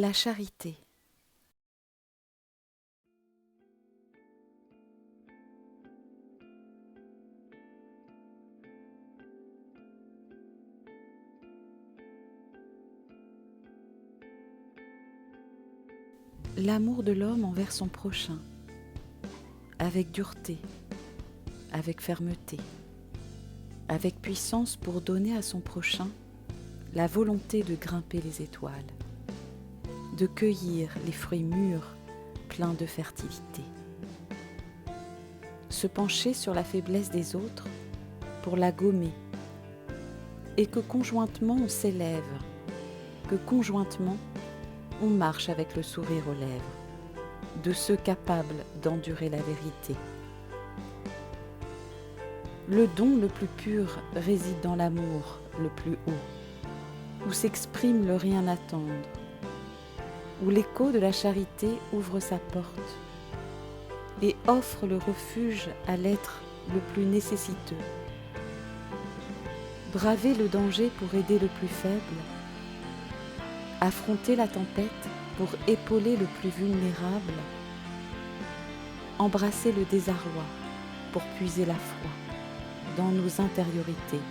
La charité. L'amour de l'homme envers son prochain, avec dureté, avec fermeté, avec puissance pour donner à son prochain la volonté de grimper les étoiles, de cueillir les fruits mûrs pleins de fertilité. Se pencher sur la faiblesse des autres pour la gommer, et que conjointement on s'élève, que conjointement on marche avec le sourire aux lèvres, de ceux capables d'endurer la vérité. Le don le plus pur réside dans l'amour le plus haut, où s'exprime le rien attendre, où l'écho de la charité ouvre sa porte et offre le refuge à l'être le plus nécessiteux. Braver le danger pour aider le plus faible, affronter la tempête pour épauler le plus vulnérable, embrasser le désarroi pour puiser la foi dans nos intériorités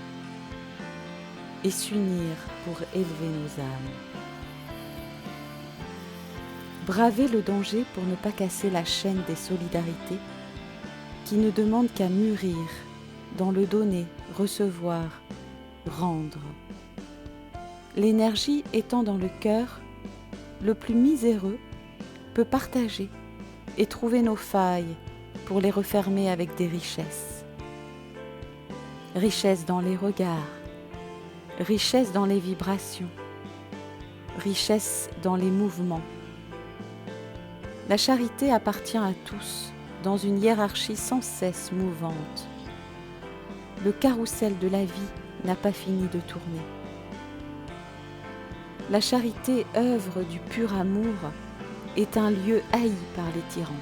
et s'unir pour élever nos âmes. Braver le danger pour ne pas casser la chaîne des solidarités qui ne demandent qu'à mûrir dans le donner, recevoir, rendre. L'énergie étant dans le cœur, le plus miséreux peut partager et trouver nos failles pour les refermer avec des richesses. Richesse dans les regards, richesse dans les vibrations, richesse dans les mouvements. La charité appartient à tous dans une hiérarchie sans cesse mouvante. Le carrousel de la vie n'a pas fini de tourner. La charité, œuvre du pur amour, est un lieu haï par les tyrans.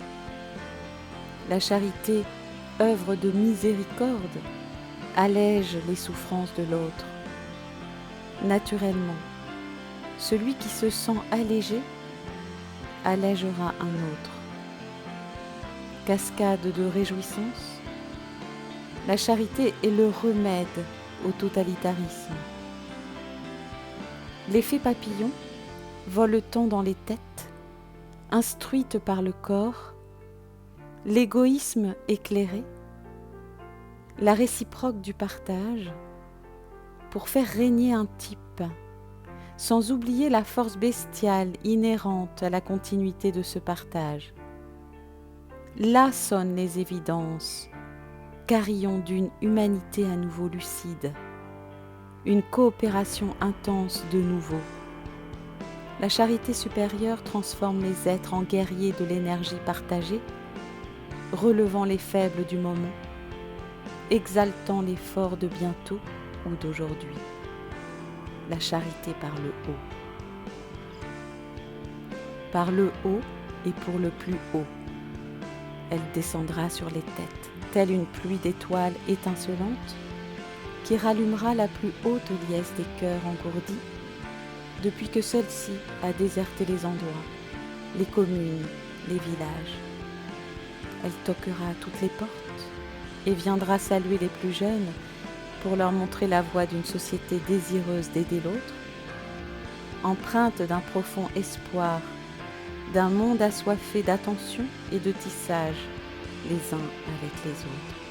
La charité, œuvre de miséricorde, allège les souffrances de l'autre. Naturellement, celui qui se sent allégé allègera un autre. Cascade de réjouissance, la charité est le remède au totalitarisme. L'effet papillon, voletant dans les têtes, instruite par le corps, l'égoïsme éclairé, la réciproque du partage, pour faire régner un type, sans oublier la force bestiale inhérente à la continuité de ce partage. Là sonnent les évidences, carillon d'une humanité à nouveau lucide, une coopération intense de nouveau. La charité supérieure transforme les êtres en guerriers de l'énergie partagée, relevant les faibles du moment, exaltant les forts de bientôt ou d'aujourd'hui. La charité par le haut. Par le haut et pour le plus haut. Elle descendra sur les têtes, telle une pluie d'étoiles étincelantes, qui rallumera la plus haute liesse des cœurs engourdis, depuis que celle-ci a déserté les endroits, les communes, les villages. Elle toquera à toutes les portes et viendra saluer les plus jeunes pour leur montrer la voie d'une société désireuse d'aider l'autre, empreinte d'un profond espoir, d'un monde assoiffé d'attention et de tissage les uns avec les autres.